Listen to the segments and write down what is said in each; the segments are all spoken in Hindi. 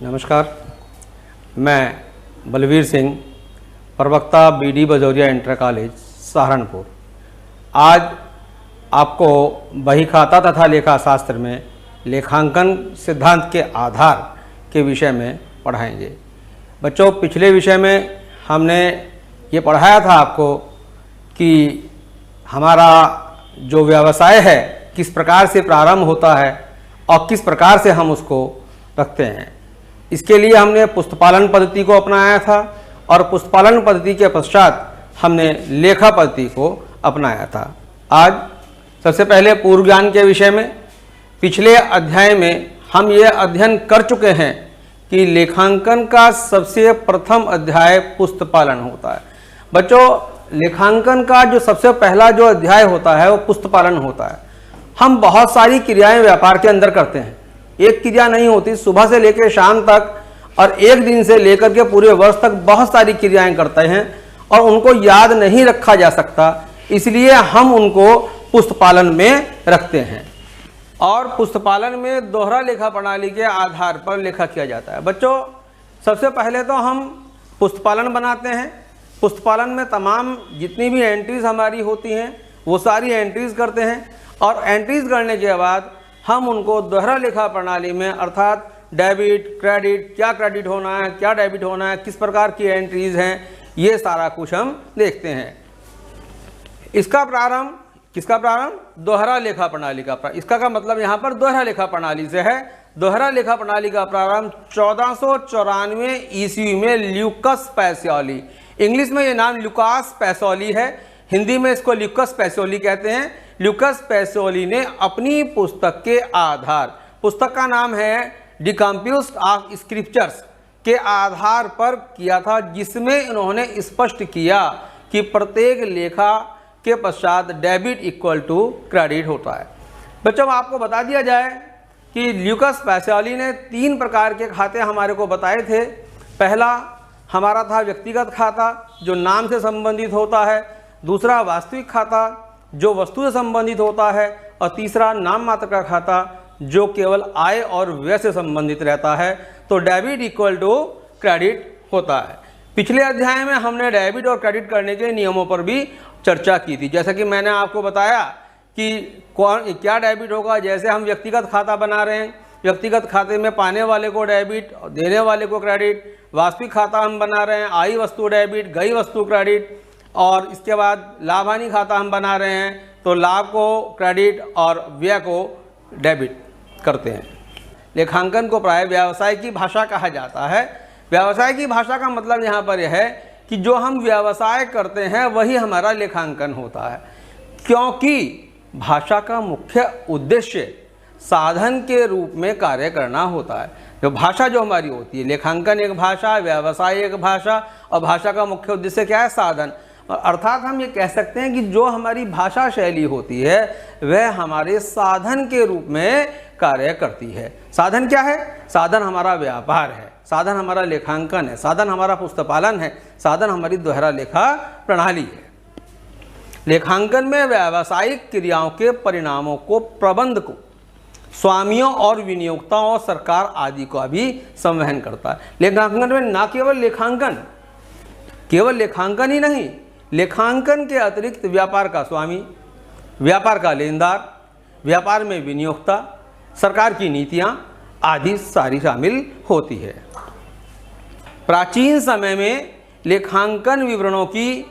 नमस्कार, मैं बलवीर सिंह, प्रवक्ता BD Bajoria inter college Saharanpur. आज आपको बही खाता तथा लेखा शास्त्र में लेखांकन सिद्धांत के आधार के विषय में पढ़ाएंगे। बच्चों, पिछले विषय में हमने ये पढ़ाया था आपको कि हमारा जो व्यवसाय है किस प्रकार से प्रारंभ होता है और किस प्रकार से हम उसको रखते हैं। इसके लिए हमने पुस्तपालन पद्धति को अपनाया था और पुस्तपालन पद्धति के पश्चात हमने लेखा पद्धति को अपनाया था। आज सबसे पहले पूर्व ज्ञान के विषय में पिछले अध्याय में हम ये अध्ययन कर चुके हैं कि लेखांकन का सबसे प्रथम अध्याय पुस्तपालन होता है। बच्चों, लेखांकन का जो सबसे पहला जो अध्याय होता है वो पुस्तपालन होता है। हम बहुत सारी क्रियाएं व्यापार के अंदर करते हैं, एक क्रिया नहीं होती। सुबह से लेकर शाम तक और एक दिन से लेकर के पूरे वर्ष तक बहुत सारी क्रियाएं करते हैं और उनको याद नहीं रखा जा सकता, इसलिए हम उनको पुस्तपालन में रखते हैं। और पुस्तपालन में दोहरा लेखा प्रणाली के आधार पर लेखा किया जाता है। बच्चों, सबसे पहले तो हम पुस्तपालन बनाते हैं। पुस्तपालन में तमाम जितनी भी एंट्रीज हमारी होती हैं वो सारी एंट्रीज करते हैं और एंट्रीज करने के बाद हम उनको दोहरा लेखा प्रणाली में, अर्थात डेबिट, क्रेडिट, क्या क्रेडिट होना है, क्या डेबिट होना है, किस प्रकार की एंट्रीज हैं, ये सारा कुछ हम देखते हैं। इसका प्रारंभ किसका प्रारंभ? दोहरा लेखा प्रणाली का प्रारंभ। इसका मतलब यहाँ पर दोहरा लेखा प्रणाली से है। दोहरा लेखा प्रणाली का प्रारंभ 1494 ईस्वी में ल्यूकस पैसिओली, इंग्लिश में ये नाम ल्यूकास पैसिओली है, हिंदी में इसको ल्यूकस पैसिओली कहते हैं। ल्यूकस पैसिओली ने अपनी पुस्तक के आधार, पुस्तक का नाम है द कंप्यूट ऑफ स्क्रिप्चर्स, के आधार पर किया था, जिसमें इन्होंने स्पष्ट किया कि प्रत्येक लेखा के पश्चात डेबिट इक्वल टू क्रेडिट होता है। बच्चों, आपको बता दिया जाए कि ल्यूकस पैसिओली ने 3 प्रकार के खाते हमारे को बताए थे। पहला हमारा था व्यक्तिगत खाता जो नाम से संबंधित होता है, दूसरा वास्तविक खाता जो वस्तु से संबंधित होता है और तीसरा नाम मात्र का खाता जो केवल आय और व्यय से संबंधित रहता है। तो डेबिट इक्वल टू क्रेडिट होता है। पिछले अध्याय में हमने डेबिट और क्रेडिट करने के नियमों पर भी चर्चा की थी। जैसा कि मैंने आपको बताया कि क्या डेबिट होगा। जैसे हम व्यक्तिगत खाता बना रहे हैं, व्यक्तिगत खाते में पाने वाले को डेबिट और देने वाले को क्रेडिट। वास्तविक खाता हम बना रहे हैं, आई वस्तु डेबिट, गई वस्तु क्रेडिट। और इसके बाद लाभ हानि खाता हम बना रहे हैं, तो लाभ को क्रेडिट और व्यय को डेबिट करते हैं। लेखांकन को प्राय व्यवसाय की भाषा कहा जाता है। व्यवसाय की भाषा का मतलब यहाँ पर यह है कि जो हम व्यवसाय करते हैं वही हमारा लेखांकन होता है, क्योंकि भाषा का मुख्य उद्देश्य साधन के रूप में कार्य करना होता है। जो भाषा जो हमारी होती है, लेखांकन एक भाषा, व्यवसाय एक भाषा, और भाषा का मुख्य उद्देश्य क्या है? साधन। अर्थात हम ये कह सकते हैं कि जो हमारी भाषा शैली होती है वह हमारे साधन के रूप में कार्य करती है। साधन क्या है? साधन हमारा व्यापार है, साधन हमारा लेखांकन है, साधन हमारा पुस्तपालन है, साधन हमारी दोहरा लेखा प्रणाली है। लेखांकन में व्यावसायिक क्रियाओं के परिणामों को, प्रबंध को स्वामियों और विनियोक्ताओं और सरकार आदि का भी संवहन करता है। लेखांकन में न केवल लेखांकन ही नहीं, लेखांकन के अतिरिक्त व्यापार का स्वामी, व्यापार का लेनदार, व्यापार में विनियोक्ता, सरकार की नीतियां आदि सारी शामिल होती है। प्राचीन समय में लेखांकन विवरणों की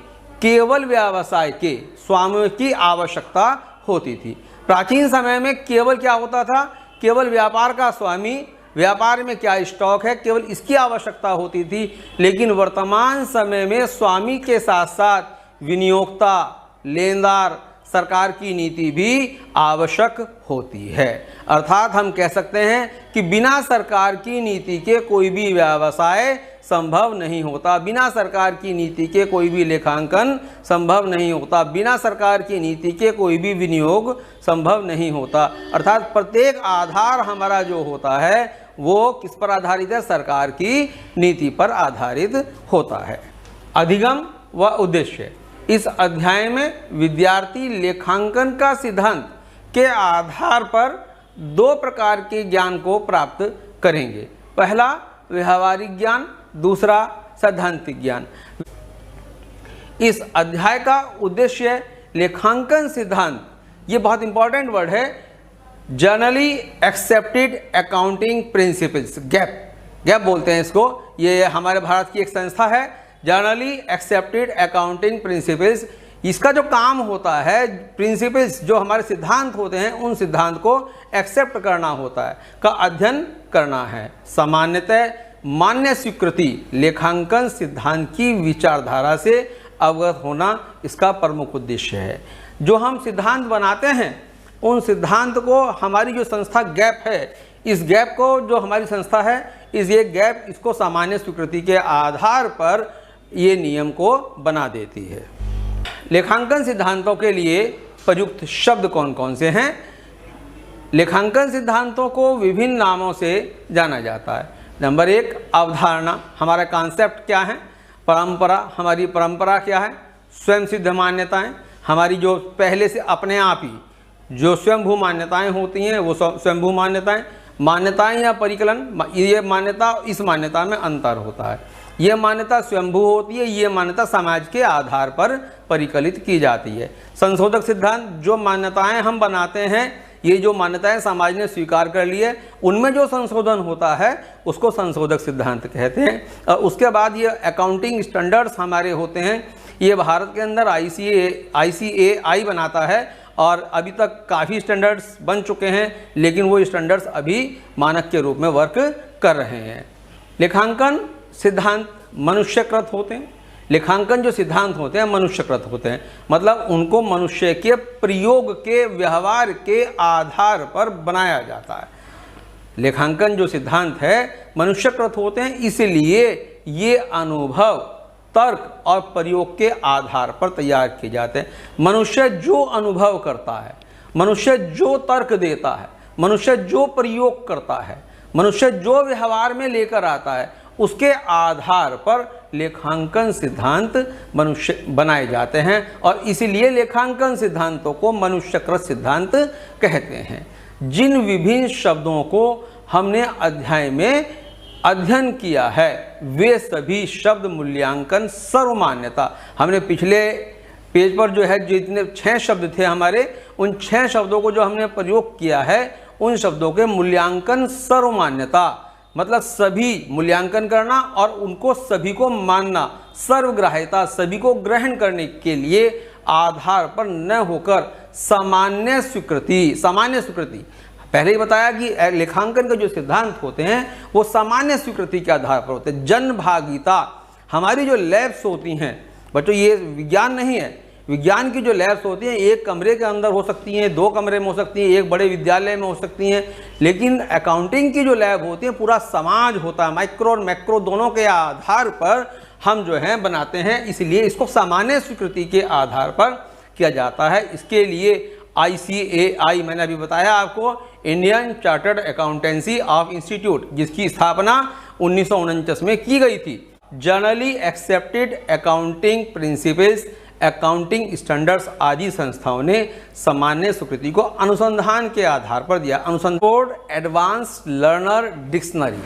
केवल व्यवसाय के स्वामियों की आवश्यकता होती थी। प्राचीन समय में केवल क्या होता था? केवल व्यापार का स्वामी, व्यापार में क्या स्टॉक है, केवल इसकी आवश्यकता होती थी। लेकिन वर्तमान समय में स्वामी के साथ साथ विनियोक्ता, लेनदार, सरकार की नीति भी आवश्यक होती है। अर्थात हम कह सकते हैं कि बिना सरकार की नीति के कोई भी व्यवसाय संभव नहीं होता, बिना सरकार की नीति के कोई भी लेखांकन संभव नहीं होता, बिना सरकार की नीति के कोई भी विनियोग संभव नहीं होता। अर्थात प्रत्येक आधार हमारा जो होता है वो किस पर आधारित है? सरकार की नीति पर आधारित होता है। अधिगम व उद्देश्य। इस अध्याय में विद्यार्थी लेखांकन का सिद्धांत के आधार पर 2 प्रकार के ज्ञान को प्राप्त करेंगे। पहला, व्यवहारिक ज्ञान, दूसरा सैद्धांतिक ज्ञान। इस अध्याय का उद्देश्य लेखांकन सिद्धांत, ये बहुत इंपॉर्टेंट वर्ड है, generally accepted accounting principles, gap बोलते हैं इसको। ये हमारे भारत की एक संस्था है, जनरली एक्सेप्टेड अकाउंटिंग प्रिंसिपल्स। इसका जो काम होता है, प्रिंसिपल्स जो हमारे सिद्धांत होते हैं, उन सिद्धांत को एक्सेप्ट करना होता है, का अध्ययन करना है। सामान्यतः मान्य स्वीकृति लेखांकन सिद्धांत की विचारधारा से अवगत होना इसका प्रमुख उद्देश्य है। जो हम सिद्धांत बनाते हैं, उन सिद्धांत को हमारी जो संस्था गैप है, इस गैप को जो हमारी संस्था है, ये गैप इसको सामान्य स्वीकृति के आधार पर ये नियम को बना देती है। लेखांकन सिद्धांतों के लिए प्रयुक्त शब्द कौन कौन से हैं? लेखांकन सिद्धांतों को विभिन्न नामों से जाना जाता है। नंबर 1 अवधारणा, हमारा कॉन्सेप्ट क्या है। परंपरा, हमारी परंपरा क्या है। स्वयं सिद्ध मान्यताएं, हमारी जो पहले से अपने आप ही जो स्वयंभू मान्यताएं होती हैं, वो स्वयंभू मान्यताएं। मान्यताएं या परिकलन, ये मान्यता इस मान्यता में अंतर होता है। ये मान्यता स्वयंभू होती है, ये मान्यता समाज के आधार पर परिकलित की जाती है। संशोधक सिद्धांत, जो मान्यताएं हम बनाते हैं, ये जो मान्यताएं समाज ने स्वीकार कर ली है, उनमें जो संशोधन होता है उसको संशोधक सिद्धांत कहते हैं। और उसके बाद ये अकाउंटिंग स्टैंडर्ड्स हमारे होते हैं, ये भारत के अंदर ICAI बनाता है और अभी तक काफ़ी स्टैंडर्ड्स बन चुके हैं, लेकिन वो स्टैंडर्ड्स अभी मानक के रूप में वर्क कर रहे हैं। लेखांकन सिद्धांत मनुष्यकृत होते हैं। लेखांकन जो सिद्धांत होते हैं मनुष्यकृत होते हैं, मतलब उनको मनुष्य के प्रयोग के व्यवहार के आधार पर बनाया जाता है। लेखांकन जो सिद्धांत है मनुष्यकृत होते हैं, इसलिए ये अनुभव, तर्क और प्रयोग के आधार पर तैयार किए जाते हैं। मनुष्य जो अनुभव करता है, मनुष्य जो तर्क देता है, मनुष्य जो प्रयोग करता है, मनुष्य जो व्यवहार में लेकर आता है, उसके आधार पर लेखांकन सिद्धांत मनुष्य बनाए जाते हैं और इसीलिए लेखांकन सिद्धांतों को मनुष्यकृत सिद्धांत कहते हैं। जिन विभिन्न शब्दों को हमने अध्याय में अध्ययन किया है, वे सभी शब्द मूल्यांकन सर्वमान्यता, हमने पिछले पेज पर जो है जितने 6 शब्द थे हमारे, उन 6 शब्दों को जो हमने प्रयोग किया है, उन शब्दों के मूल्यांकन सर्वमान्यता, मतलब सभी मूल्यांकन करना और उनको सभी को मानना, सर्वग्राह्यता, सभी को ग्रहण करने के लिए आधार पर न होकर सामान्य स्वीकृति। पहले ही बताया कि लेखांकन के जो सिद्धांत होते हैं वो सामान्य स्वीकृति के आधार पर होते हैं। जन भागीता, हमारी जो लैब्स होती हैं बच्चों, ये विज्ञान नहीं है, विज्ञान की जो लैब्स होती हैं एक कमरे के अंदर हो सकती हैं, 2 कमरे में हो सकती हैं, एक बड़े विद्यालय में हो सकती हैं, लेकिन अकाउंटिंग की जो लैब होती है पूरा समाज होता है, माइक्रो और मैक्रो दोनों के आधार पर हम जो है बनाते हैं, इसलिए इसको सामान्य स्वीकृति के आधार पर किया जाता है। इसके लिए ICAI, मैंने अभी बताया आपको, Indian chartered accountancy of institute, जिसकी स्थापना 1949 में की गई थी। Generally accepted accounting principles, accounting standards आदि संस्थाओं ने सामान्य स्वीकृति को अनुसंधान के आधार पर दिया। अनुसंधान एडवांस लर्नर डिक्शनरी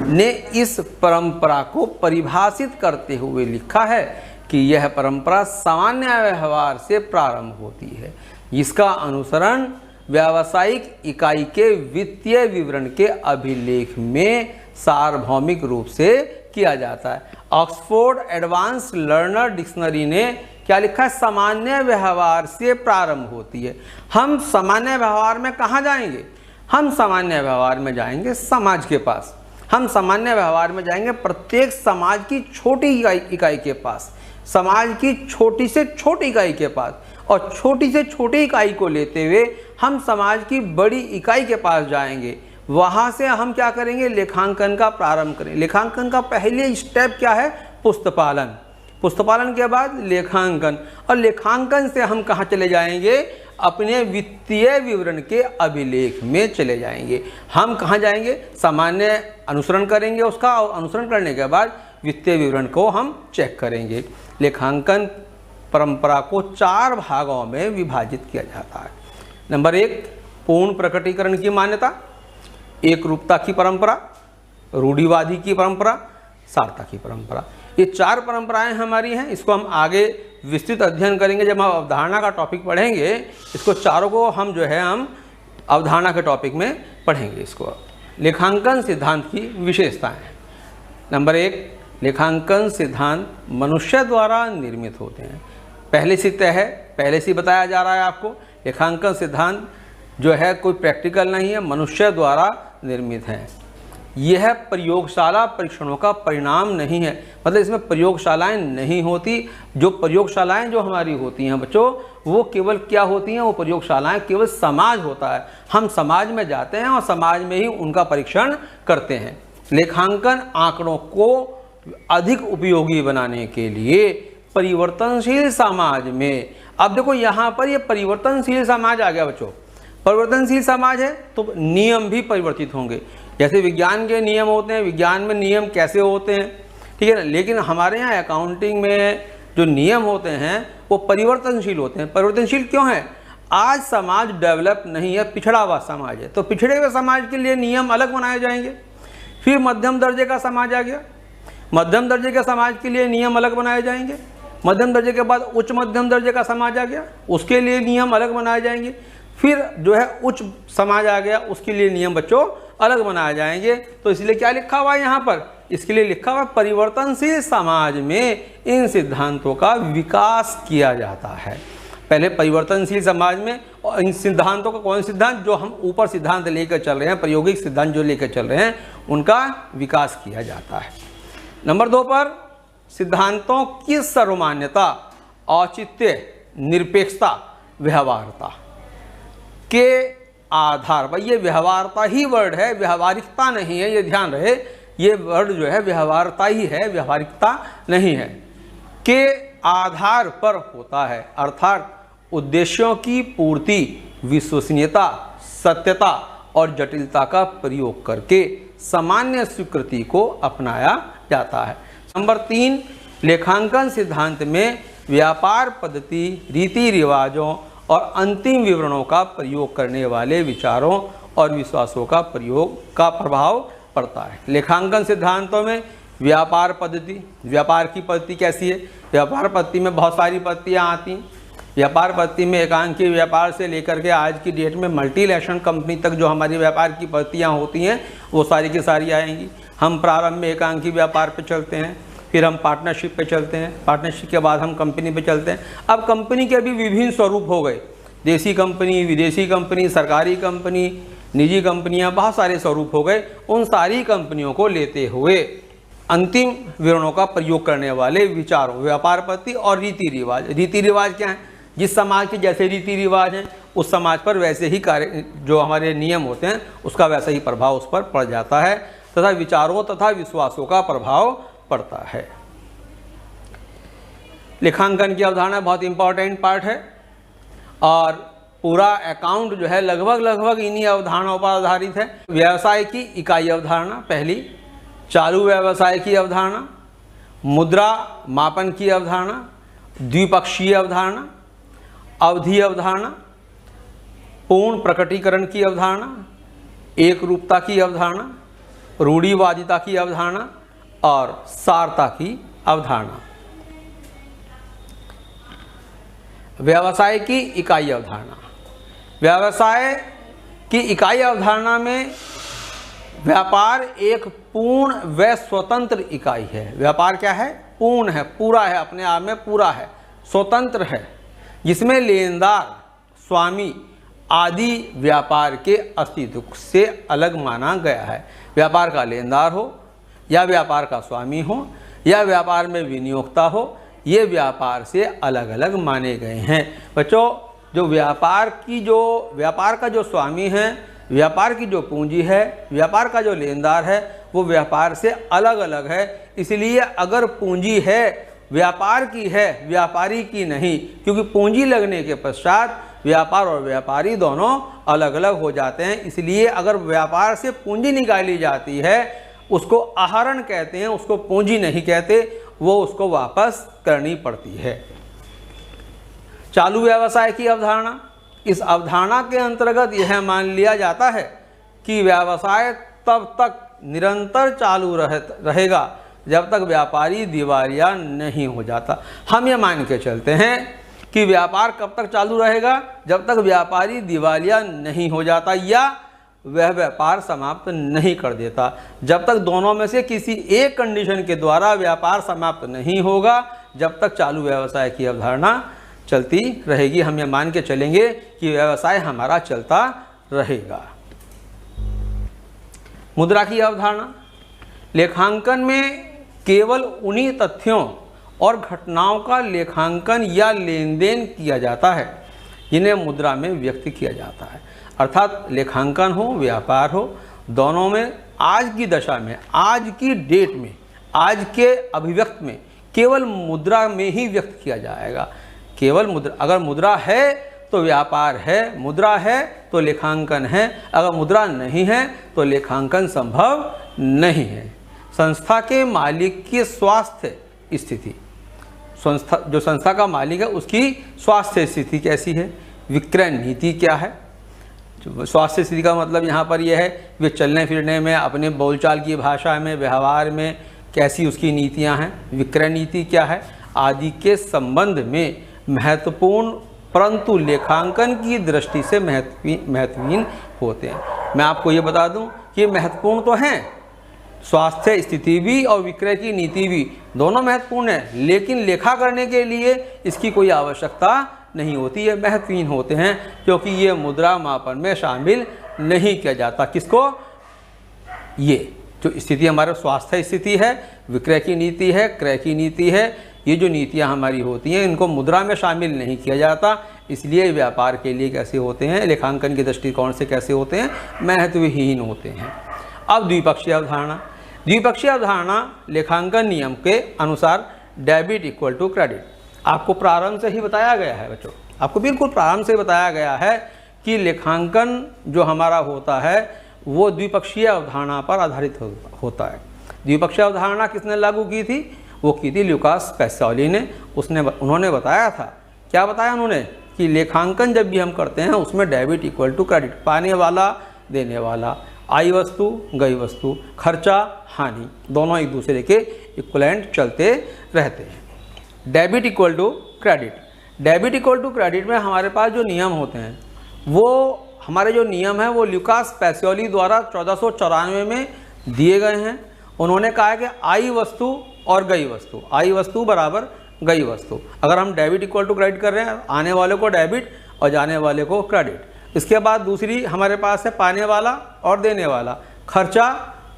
ने इस परंपरा को परिभाषित करते हुए लिखा है कि यह परंपरा सामान्य व्यवहार से प्रारंभ होती है, जिसका अनुसरण व्यावसायिक इकाई के वित्तीय विवरण के अभिलेख में सार्वभौमिक रूप से किया जाता है। ऑक्सफोर्ड एडवांस लर्नर डिक्शनरी ने क्या लिखा है? सामान्य व्यवहार से प्रारंभ होती है। हम सामान्य व्यवहार में कहाँ जाएंगे? हम सामान्य व्यवहार में जाएंगे समाज के पास, हम सामान्य व्यवहार में जाएंगे प्रत्येक समाज की छोटी इकाई के पास, समाज की छोटी से छोटी इकाई के पास, और छोटी से छोटी इकाई को लेते हुए हम समाज की बड़ी इकाई के पास जाएंगे। वहाँ से हम क्या करेंगे? लेखांकन का प्रारंभ करेंगे। लेखांकन का पहले स्टेप क्या है? पुस्तपालन। पुस्तपालन के बाद लेखांकन, और लेखांकन से हम कहाँ चले जाएंगे? अपने वित्तीय विवरण के अभिलेख में चले जाएंगे। हम कहाँ जाएंगे? सामान्य अनुसरण करेंगे उसका, और अनुसरण करने के बाद वित्तीय विवरण को हम चेक करेंगे। लेखांकन परंपरा को 4 भागों में विभाजित किया जाता है। नंबर 1, पूर्ण प्रकटीकरण की मान्यता, एक रूपता की परंपरा, रूढ़िवादी की परंपरा, सारता की परंपरा। ये 4 परंपराएं हमारी हैं। इसको हम आगे विस्तृत अध्ययन करेंगे जब हम अवधारणा का टॉपिक पढ़ेंगे। इसको चारों को हम जो है हम अवधारणा के टॉपिक में पढ़ेंगे। इसको लेखांकन सिद्धांत की विशेषताएं। नंबर 1, लेखांकन सिद्धांत मनुष्य द्वारा निर्मित होते हैं। पहले से तय है, पहले से बताया जा रहा है आपको, लेखांकन सिद्धांत जो है कोई प्रैक्टिकल नहीं है, मनुष्य द्वारा निर्मित है। यह प्रयोगशाला परीक्षणों का परिणाम नहीं है, मतलब इसमें प्रयोगशालाएं नहीं होती। जो प्रयोगशालाएं जो हमारी होती हैं बच्चों, वो केवल क्या होती हैं, वो प्रयोगशालाएं केवल समाज होता है। हम समाज में जाते हैं और समाज में ही उनका परीक्षण करते हैं। लेखांकन आंकड़ों को अधिक उपयोगी बनाने के लिए परिवर्तनशील समाज में, अब देखो यहाँ पर ये परिवर्तनशील समाज आ गया बच्चों। परिवर्तनशील समाज है तो नियम भी परिवर्तित होंगे। जैसे विज्ञान के नियम होते हैं, विज्ञान में नियम कैसे होते हैं, ठीक है ना, लेकिन हमारे यहाँ अकाउंटिंग में जो नियम होते हैं वो परिवर्तनशील होते हैं। परिवर्तनशील क्यों है? आज समाज डेवलप नहीं है, पिछड़ा हुआ समाज है, तो पिछड़े हुए समाज के लिए नियम अलग बनाए जाएंगे। फिर मध्यम दर्जे का समाज आ गया, मध्यम दर्जे के समाज के लिए नियम अलग बनाए जाएंगे। मध्यम दर्जे के बाद उच्च मध्यम दर्जे का समाज आ गया, उसके लिए नियम अलग बनाए जाएंगे। फिर जो है उच्च समाज आ गया, उसके लिए नियम बच्चों अलग बनाए जाएंगे। तो इसलिए क्या लिखा हुआ है यहाँ पर? इसके लिए लिखा हुआ परिवर्तनशील समाज में इन सिद्धांतों का विकास किया जाता है। पहले परिवर्तनशील समाज में, और इन सिद्धांतों का कौन सिद्धांत, जो हम ऊपर सिद्धांत लेकर चल रहे हैं, प्रायोगिक सिद्धांत जो लेकर चल रहे हैं, उनका विकास किया जाता है। नंबर 2 पर सिद्धांतों की सर्वमान्यता, औचित्य, निरपेक्षता, व्यवहार्यता के आधार पर, ये व्यवहार्यता ही वर्ड है, व्यवहारिकता नहीं है, ये ध्यान रहे, ये वर्ड जो है व्यवहार्यता ही है, व्यवहारिकता नहीं है, के आधार पर होता है। अर्थात उद्देश्यों की पूर्ति, विश्वसनीयता, सत्यता और जटिलता का प्रयोग करके सामान्य स्वीकृति को अपनाया जाता है। नंबर 3, लेखांकन सिद्धांत में व्यापार पद्धति, रीति रिवाजों और अंतिम विवरणों का प्रयोग करने वाले विचारों और विश्वासों का प्रभाव पड़ता है। लेखांकन सिद्धांतों में व्यापार पद्धति, व्यापार की पद्धति कैसी है? व्यापार पद्धति में बहुत सारी पद्धतियाँ आती हैं। व्यापार पद्धति में एकांकी व्यापार से लेकर के आज की डेट में मल्टीनेशनल कंपनी तक जो हमारी व्यापार की पद्धतियाँ होती हैं वो सारी की सारी आएंगी। हम प्रारंभ में एकांकी व्यापार पे चलते हैं, फिर हम पार्टनरशिप पे चलते हैं, पार्टनरशिप के बाद हम कंपनी पे चलते हैं। अब कंपनी के भी विभिन्न स्वरूप हो गए, देसी कंपनी, विदेशी कंपनी, सरकारी कंपनी, निजी कंपनियां, बहुत सारे स्वरूप हो गए। उन सारी कंपनियों को लेते हुए अंतिम विवरणों का प्रयोग करने वाले विचारों, व्यापार पद्धति और रीति रिवाज। रीति रिवाज क्या है? जिस समाज के जैसे रीति रिवाज हैं उस समाज पर वैसे ही कार्य, जो हमारे नियम होते हैं उसका वैसा ही प्रभाव उस पर पड़ जाता है, तथा विचारों तथा विश्वासों का प्रभाव पड़ता है। लेखांकन की अवधारणा बहुत इंपॉर्टेंट पार्ट है और पूरा अकाउंट जो है लगभग इन्हीं अवधारणाओं पर आधारित है। व्यवसाय की इकाई अवधारणा पहली, चालू व्यवसाय की अवधारणा, मुद्रा मापन की अवधारणा, द्विपक्षीय अवधारणा, अवधि अवधारणा, पूर्ण प्रकटीकरण की अवधारणा, एक रूपता की अवधारणा, रूढ़िवादिता की अवधारणा और सारता की अवधारणा। व्यवसाय की इकाई अवधारणा, व्यवसाय की इकाई अवधारणा में व्यापार एक पूर्ण व स्वतंत्र इकाई है। व्यापार क्या है? पूर्ण है, पूरा है, अपने आप में पूरा है, स्वतंत्र है, जिसमें लेनदार, स्वामी आदि व्यापार के अस्तित्व से अलग माना गया है। व्यापार का लेनदार हो या व्यापार का स्वामी हो या व्यापार में विनियोक्ता हो, ये व्यापार से अलग अलग माने गए हैं। बच्चों, जो व्यापार का जो स्वामी है, व्यापार की जो पूंजी है, व्यापार का जो लेनदार है, वो व्यापार से अलग अलग है। इसलिए अगर पूंजी है व्यापार की है, व्यापारी की नहीं, क्योंकि पूंजी लगने के पश्चात व्यापार और व्यापारी दोनों अलग अलग हो जाते हैं। इसलिए अगर व्यापार से पूंजी निकाली जाती है उसको आहरण कहते हैं, उसको पूंजी नहीं कहते, वो उसको वापस करनी पड़ती है। चालू व्यवसाय की अवधारणा, इस अवधारणा के अंतर्गत यह मान लिया जाता है कि व्यवसाय तब तक निरंतर चालू रहेगा जब तक व्यापारी दिवालिया नहीं हो जाता। हम ये मान के चलते हैं कि व्यापार कब तक चालू रहेगा, जब तक व्यापारी दिवालिया नहीं हो जाता या वह व्यापार समाप्त नहीं कर देता। जब तक दोनों में से किसी एक कंडीशन के द्वारा व्यापार समाप्त नहीं होगा, जब तक चालू व्यवसाय की अवधारणा चलती रहेगी। हम ये मान के चलेंगे कि व्यवसाय हमारा चलता रहेगा। मुद्रा की अवधारणा, लेखांकन में केवल उन्हीं तथ्यों और घटनाओं का लेखांकन या लेन देन किया जाता है जिन्हें मुद्रा में व्यक्त किया जाता है। अर्थात लेखांकन हो, व्यापार हो, दोनों में आज की दशा में, आज की डेट में, आज के अभिव्यक्त में केवल मुद्रा में ही व्यक्त किया जाएगा। केवल मुद्रा, अगर मुद्रा है तो व्यापार है, मुद्रा है तो लेखांकन है, अगर मुद्रा नहीं है तो लेखांकन संभव नहीं है। संस्था के मालिक की स्वास्थ्य स्थिति, जो संस्था का मालिक है उसकी स्वास्थ्य स्थिति कैसी है, विक्रय नीति क्या है। स्वास्थ्य स्थिति का मतलब यहाँ पर यह है वे चलने फिरने में, अपने बोलचाल की भाषा में, व्यवहार में कैसी उसकी नीतियाँ हैं, विक्रय नीति क्या है आदि के संबंध में महत्वपूर्ण परंतु लेखांकन की दृष्टि से महत्वहीन होते हैं। मैं आपको ये बता दूं कि महत्वपूर्ण तो हैं, स्वास्थ्य स्थिति भी और विक्रय की नीति भी दोनों महत्वपूर्ण है, लेकिन लेखा करने के लिए इसकी कोई आवश्यकता नहीं होती है, महत्वहीन होते हैं क्योंकि ये मुद्रा मापन में शामिल नहीं किया जाता। किसको? ये जो स्थिति हमारे स्वास्थ्य स्थिति है, विक्रय की नीति है, क्रय की नीति है, ये जो नीतियाँ हमारी होती हैं इनको मुद्रा में शामिल नहीं किया जाता, इसलिए व्यापार के लिए कैसे होते हैं, लेखांकन के दृष्टिकोण से कैसे होते हैं, महत्वहीन होते हैं। अब द्विपक्षीय अवधारणा, द्विपक्षीय अवधारणा लेखांकन नियम के अनुसार डेबिट इक्वल टू क्रेडिट। आपको प्रारंभ से ही बताया गया है बच्चों, आपको बिल्कुल प्रारंभ से बताया गया है कि लेखांकन जो हमारा होता है वो द्विपक्षीय अवधारणा पर आधारित होता है। द्विपक्षीय अवधारणा किसने लागू की थी? वो की थी लुकास पैसिओली ने। उन्होंने बताया था, क्या बताया उन्होंने, कि लेखांकन जब भी हम करते हैं उसमें डेबिट इक्वल टू क्रेडिट, पाने वाला देने वाला, आई वस्तु गई वस्तु, खर्चा हानि, दोनों एक दूसरे के इक्वलेंट चलते रहते हैं। Debit equal to credit, debit equal to credit में हमारे पास जो नियम होते हैं वो हमारे जो नियम है वो लुकास पैसिओली द्वारा 1494 में दिए गए हैं। उन्होंने कहा है कि आई वस्तु और गई वस्तु, आई वस्तु बराबर गई वस्तु। अगर हम डेबिट इक्वल टू क्रेडिट कर रहे हैं, आने वाले को डेबिट और जाने वाले को क्रेडिट। इसके बाद दूसरी हमारे पास है पाने वाला और देने वाला, खर्चा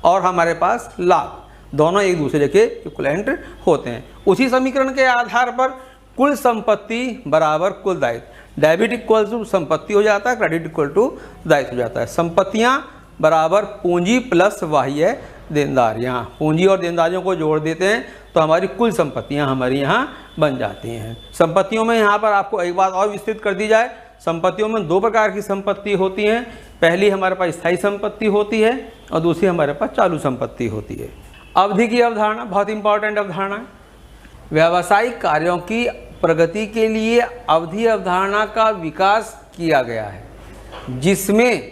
और हमारे पास लाभ, दोनों एक दूसरे के इक्विवेलेंट होते हैं। उसी समीकरण के आधार पर कुल संपत्ति बराबर कुल दायित्व, डेबिट इक्वल टू संपत्ति हो जाता है, क्रेडिट इक्वल टू दायित्व हो जाता है। संपत्तियां बराबर पूंजी प्लस बाह्य देनदारियां, पूंजी और देनदारियों को जोड़ देते हैं तो हमारी कुल संपत्तियां हमारी यहाँ बन जाती हैं। संपत्तियों में यहाँ पर आपको एक बात और विस्तृत कर दी जाए, संपत्तियों में दो प्रकार की संपत्ति होती हैं। पहली हमारे पास स्थायी संपत्ति होती है और दूसरी हमारे पास चालू संपत्ति होती है। अवधि की अवधारणा बहुत इंपॉर्टेंट अवधारणा है। व्यावसायिक कार्यों की प्रगति के लिए अवधि अवधारणा का विकास किया गया है, जिसमें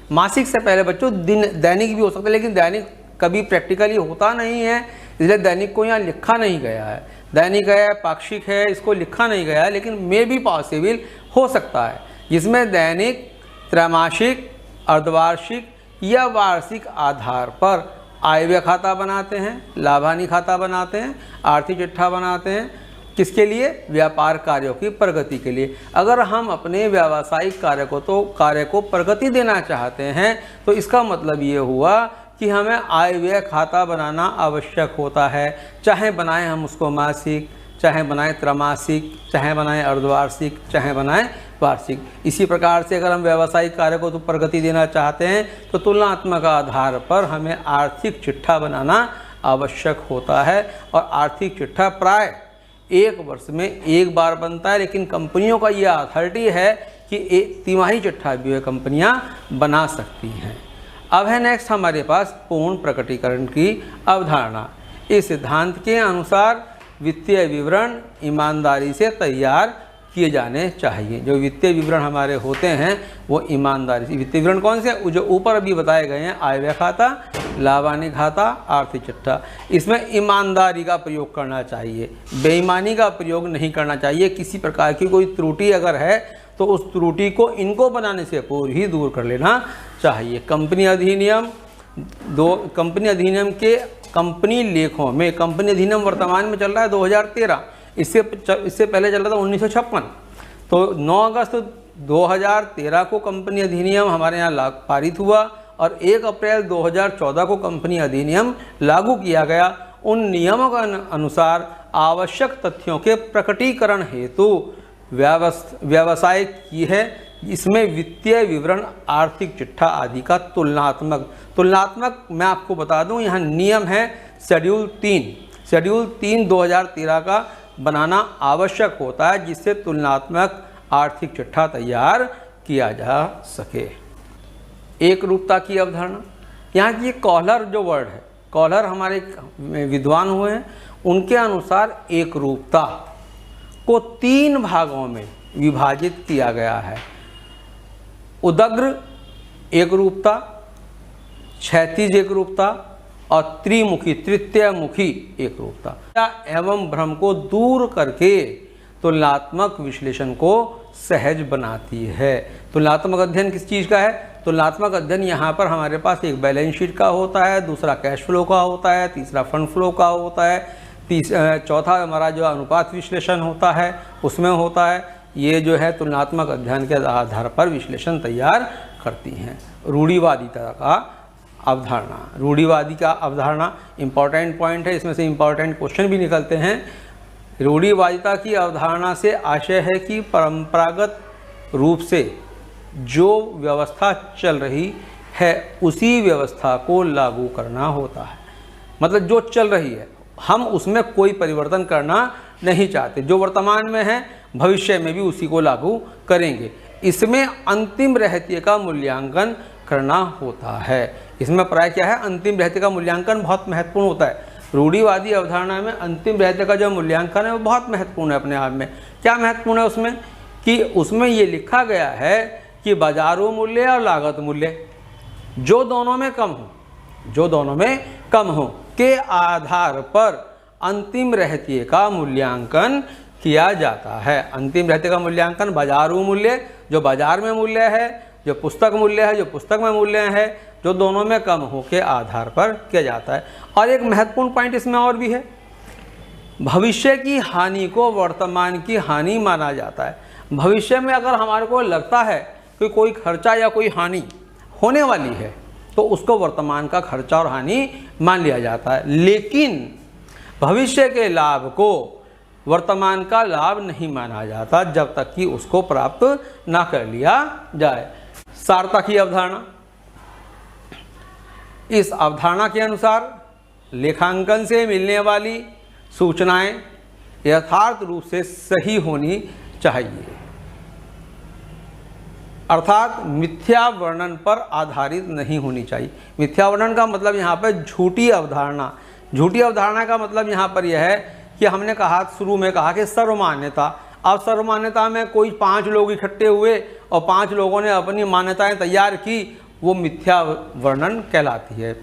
मासिक से पहले बच्चों दैनिक भी हो सकता है, लेकिन दैनिक कभी प्रैक्टिकली होता नहीं है, इसलिए दैनिक को यहाँ लिखा नहीं गया है। दैनिक है, पाक्षिक है, इसको लिखा नहीं गया है, लेकिन मे भी पॉसिबल हो सकता है, जिसमें दैनिक, त्रैमासिक, अर्धवार्षिक या वार्षिक आधार पर आय व्यय खाता बनाते हैं, लाभानी खाता बनाते हैं, आर्थिक चिट्ठा बनाते हैं। किसके लिए? व्यापार कार्यों की प्रगति के लिए। अगर हम अपने व्यावसायिक कार्य को प्रगति देना चाहते हैं तो इसका मतलब ये हुआ कि हमें आय व्यय खाता बनाना आवश्यक होता है, चाहे बनाएं हम उसको मासिक, चाहे बनाएं त्रैमासिक, चाहे बनाएं अर्धवार्षिक, चाहे बनाएं वार्षिक। इसी प्रकार से अगर हम व्यावसायिक कार्य को तो प्रगति देना चाहते हैं तो तुलनात्मक आधार पर हमें आर्थिक चिट्ठा बनाना आवश्यक होता है। और आर्थिक चिट्ठा प्राय एक वर्ष में एक बार बनता है, लेकिन कंपनियों का ये अथॉरिटी है कि एक तिमाही चिट्ठा भी कंपनियां बना सकती हैं। अब है नेक्स्ट हमारे पास पूर्ण प्रकटीकरण की अवधारणा। इस सिद्धांत के अनुसार वित्तीय विवरण ईमानदारी से तैयार किए जाने चाहिए। जो वित्तीय विवरण हमारे होते हैं वो ईमानदारी से, वित्तीय विवरण कौन से, जो ऊपर अभी बताए गए हैं, आय व्यय खाता, लाभ हानि खाता, आर्थिक चिट्ठा, इसमें ईमानदारी का प्रयोग करना चाहिए, बेईमानी का प्रयोग नहीं करना चाहिए। किसी प्रकार की कोई त्रुटि अगर है तो उस त्रुटि को इनको बनाने से पूर्व ही दूर कर लेना चाहिए। कंपनी अधिनियम कंपनी अधिनियम के कंपनी लेखों में, कंपनी अधिनियम वर्तमान में चल रहा है 2013, इससे पहले चल रहा था 1956। तो 9 अगस्त 2013 को कंपनी अधिनियम हमारे यहाँ पारित हुआ और 1 अप्रैल 2014 को कंपनी अधिनियम लागू किया गया। उन नियमों के अनुसार आवश्यक तथ्यों के प्रकटीकरण हेतु व्यवसाय की है। इसमें वित्तीय विवरण, आर्थिक चिट्ठा आदि का तुलनात्मक मैं आपको बता दूं, यहाँ नियम है शेड्यूल 3 2013 का बनाना आवश्यक होता है, जिससे तुलनात्मक आर्थिक चिट्ठा तैयार किया जा सके। एक रूपता की अवधारणा, यहाँ की कॉलर जो वर्ड है, कॉलर हमारे विद्वान हुए हैं, उनके अनुसार एक रूपता को 3 भागों में विभाजित किया गया है। उदग्र एक रूपता, क्षैतिज एक रूपता और त्रिमुखी, तृतीयमुखी एक रूपता एवं भ्रम को दूर करके तुलनात्मक विश्लेषण को सहज बनाती है। तुलनात्मक अध्ययन किस चीज़ का है? तुलनात्मक अध्ययन यहाँ पर हमारे पास एक बैलेंस शीट का होता है, दूसरा कैश फ्लो का होता है, तीसरा फंड फ्लो का होता है, चौथा हमारा जो अनुपात विश्लेषण होता है उसमें होता है। ये जो है तुलनात्मक अध्ययन के आधार पर विश्लेषण तैयार करती हैं। रूढ़िवादिता का अवधारणा, रूढ़िवादी का अवधारणा इम्पॉर्टेंट पॉइंट है, इसमें से इम्पॉर्टेंट क्वेश्चन भी निकलते हैं। रूढ़िवादिता की अवधारणा से आशय है कि परंपरागत रूप से जो व्यवस्था चल रही है उसी व्यवस्था को लागू करना होता है। मतलब जो चल रही है हम उसमें कोई परिवर्तन करना नहीं चाहते, जो वर्तमान में है भविष्य में भी उसी को लागू करेंगे। इसमें अंतिम रहतिये का मूल्यांकन करना होता है। इसमें प्राय क्या है, अंतिम रहतिये का मूल्यांकन बहुत महत्वपूर्ण होता है। रूढ़िवादी अवधारणा में अंतिम रहतिये का जो मूल्यांकन है वो बहुत महत्वपूर्ण है अपने आप में। क्या महत्वपूर्ण है उसमें कि उसमें ये लिखा गया है कि बाजारू मूल्य और लागत मूल्य जो दोनों में कम हो के आधार पर अंतिम रहतिये का मूल्यांकन किया जाता है। अंतिम रहतिये का मूल्यांकन बाजारू मूल्य जो बाजार में मूल्य है, जो पुस्तक मूल्य है जो पुस्तक में मूल्य है, जो दोनों में कम हो के आधार पर किया जाता है। और एक महत्वपूर्ण पॉइंट इसमें और भी है, भविष्य की हानि को वर्तमान की हानि माना जाता है। भविष्य में अगर हमारे को लगता है कि कोई खर्चा या कोई हानि होने वाली है तो उसको वर्तमान का खर्चा और हानि मान लिया जाता है, लेकिन भविष्य के लाभ को वर्तमान का लाभ नहीं माना जाता जब तक कि उसको प्राप्त ना कर लिया जाए। सारता की अवधारणा, इस अवधारणा के अनुसार लेखांकन से मिलने वाली सूचनाएं यथार्थ रूप से सही होनी चाहिए, अर्थात मिथ्या वर्णन पर आधारित नहीं होनी चाहिए। मिथ्या वर्णन का मतलब यहाँ पर झूठी अवधारणा। झूठी अवधारणा का मतलब यहाँ पर यह है कि हमने कहा शुरू में कहा कि सर्वमान्यता। अब सर्वमान्यता में कोई 5 लोग इकट्ठे हुए और 5 लोगों ने अपनी मान्यताएं तैयार की, वो मिथ्या वर्णन कहलाती है।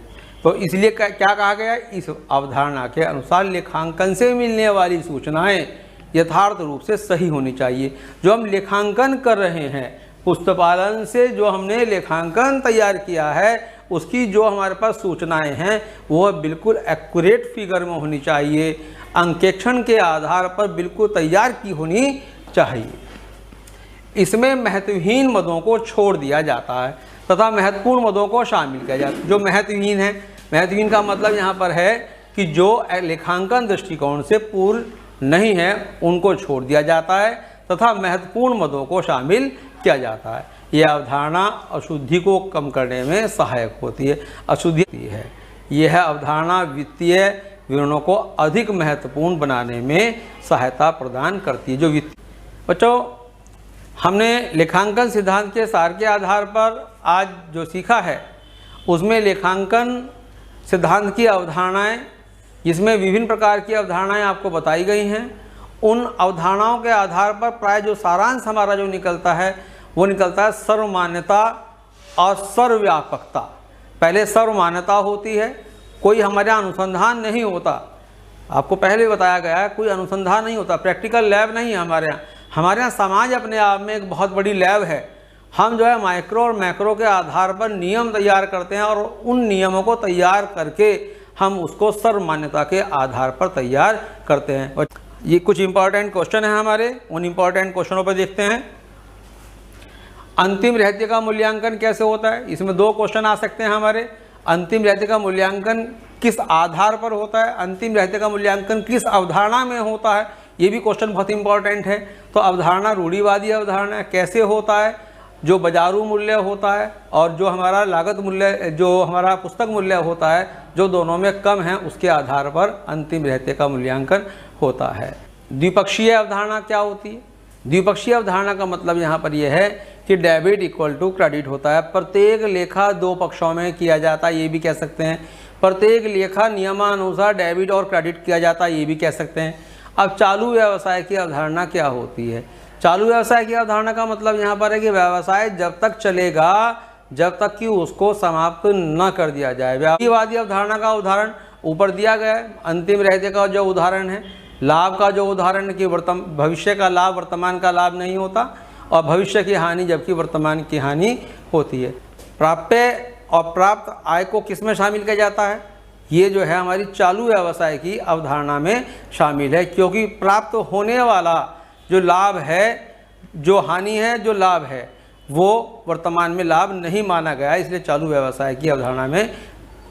तो इसलिए क्या कहा गया, इस अवधारणा के अनुसार लेखांकन से मिलने वाली सूचनाएं यथार्थ रूप से सही होनी चाहिए। जो हम लेखांकन कर रहे हैं, पुस्तकालय से जो हमने लेखांकन तैयार किया है, उसकी जो हमारे पास सूचनाएं हैं वो बिल्कुल एक्यूरेट फिगर में होनी चाहिए, अंकेक्षण के आधार पर बिल्कुल तैयार की होनी चाहिए। इसमें महत्वहीन मदों को छोड़ दिया जाता है तथा महत्वपूर्ण मदों को शामिल किया जाता है। जो महत्वहीन है, महत्वहीन का मतलब यहाँ पर है कि जो लेखांकन दृष्टिकोण से पूर्ण नहीं है उनको छोड़ दिया जाता है तथा महत्वपूर्ण मदों को शामिल किया जाता है। यह अवधारणा अशुद्धि को कम करने में सहायक होती है। अशुद्धि है, यह अवधारणा वित्तीय विवरणों को अधिक महत्वपूर्ण बनाने में सहायता प्रदान करती है। जो बच्चों, हमने लेखांकन सिद्धांत के सार के आधार पर आज जो सीखा है उसमें लेखांकन सिद्धांत की अवधारणाएं, जिसमें विभिन्न प्रकार की अवधारणाएं आपको बताई गई हैं, उन अवधारणाओं के आधार पर प्राय जो सारांश हमारा जो निकलता है वो निकलता है सर्वमान्यता और सर्वव्यापकता। पहले सर्वमान्यता होती है, कोई हमारे यहाँ अनुसंधान नहीं होता, आपको पहले बताया गया है, कोई अनुसंधान नहीं होता, प्रैक्टिकल लैब नहीं है हमारे यहाँ। हमारे यहाँ समाज अपने आप में एक बहुत बड़ी लैब है। हम जो है माइक्रो और मैक्रो के आधार पर नियम तैयार करते हैं और उन नियमों को तैयार करके हम उसको सर्वमान्यता के आधार पर तैयार करते हैं। और ये कुछ इंपॉर्टेंट क्वेश्चन है हमारे, उन इंपॉर्टेंट क्वेश्चनों पर देखते हैं। अंतिम रहस्य का मूल्यांकन कैसे होता है? इसमें 2 क्वेश्चन आ सकते हैं हमारे। अंतिम रहस्य का मूल्यांकन किस आधार पर होता है, अंतिम रहस्य का मूल्यांकन किस अवधारणा में होता है, ये भी क्वेश्चन बहुत इंपॉर्टेंट है। तो अवधारणा रूढ़िवादी अवधारणा कैसे होता है, जो बाजारू मूल्य होता है और जो हमारा लागत मूल्य, जो हमारा पुस्तक मूल्य होता है, जो दोनों में कम है, उसके आधार पर अंतिम रहस्य का मूल्यांकन होता है। द्विपक्षीय अवधारणा क्या होती है? द्विपक्षीय अवधारणा का मतलब यहाँ पर यह है कि डेबिट इक्वल टू क्रेडिट होता है। प्रत्येक लेखा 2 पक्षों में किया जाता है, ये भी कह सकते हैं। प्रत्येक लेखा नियमानुसार डेबिट और क्रेडिट किया जाता है, ये भी कह सकते हैं। अब चालू व्यवसाय की अवधारणा क्या होती है? चालू व्यवसाय की अवधारणा का मतलब यहाँ पर है कि व्यवसाय जब तक चलेगा जब तक कि उसको समाप्त न कर दिया जाए। व्यवसायवादी अवधारणा का उदाहरण ऊपर दिया गया है। अंतिम रहस्य का जो उदाहरण है, लाभ का जो उदाहरण है कि भविष्य का लाभ वर्तमान का लाभ नहीं होता और भविष्य की हानि जबकि वर्तमान की हानि होती है। प्राप्य और प्राप्त आय को किस में शामिल किया जाता है? ये जो है हमारी चालू व्यवसाय की अवधारणा में शामिल है, क्योंकि प्राप्त होने वाला जो लाभ है, जो हानि है, जो लाभ है, वो वर्तमान में लाभ नहीं माना गया, इसलिए चालू व्यवसाय की अवधारणा में।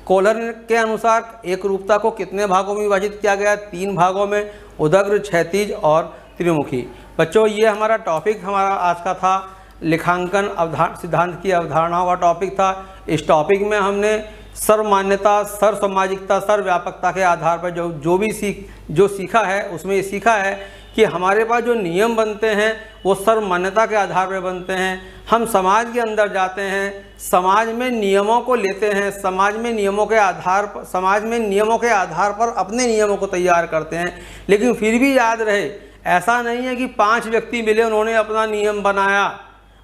कोहलर के अनुसार एक रूपता को कितने भागों में विभाजित किया गया? 3 भागों में, उदग्र, क्षैतिज और त्रिमुखी। बच्चों, ये हमारा टॉपिक हमारा आज का था, लेखांकन सिद्धांत की अवधारणाओं का टॉपिक था। इस टॉपिक में हमने सर्वमान्यता, सर्वसामाजिकता, सर्वव्यापकता के आधार पर जो सीखा है, उसमें ये सीखा है कि हमारे पास जो नियम बनते हैं वो सर्वमान्यता के आधार पर बनते हैं। हम समाज के अंदर जाते हैं, समाज में नियमों को लेते हैं, समाज में नियमों के आधार पर अपने नियमों को तैयार करते हैं। लेकिन फिर भी याद रहे, ऐसा नहीं है कि 5 व्यक्ति मिले, उन्होंने अपना नियम बनाया,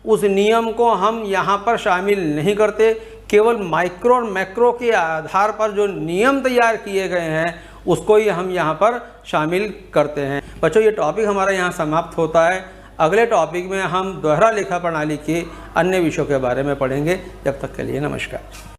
उस नियम को हम यहाँ पर शामिल नहीं करते। केवल माइक्रो और मैक्रो के आधार पर जो नियम तैयार किए गए हैं उसको ही हम यहाँ पर शामिल करते हैं। बच्चों, ये टॉपिक हमारा यहाँ समाप्त होता है। अगले टॉपिक में हम दोहरा लेखा प्रणाली के अन्य विषयों के बारे में पढ़ेंगे। जब तक के लिए नमस्कार।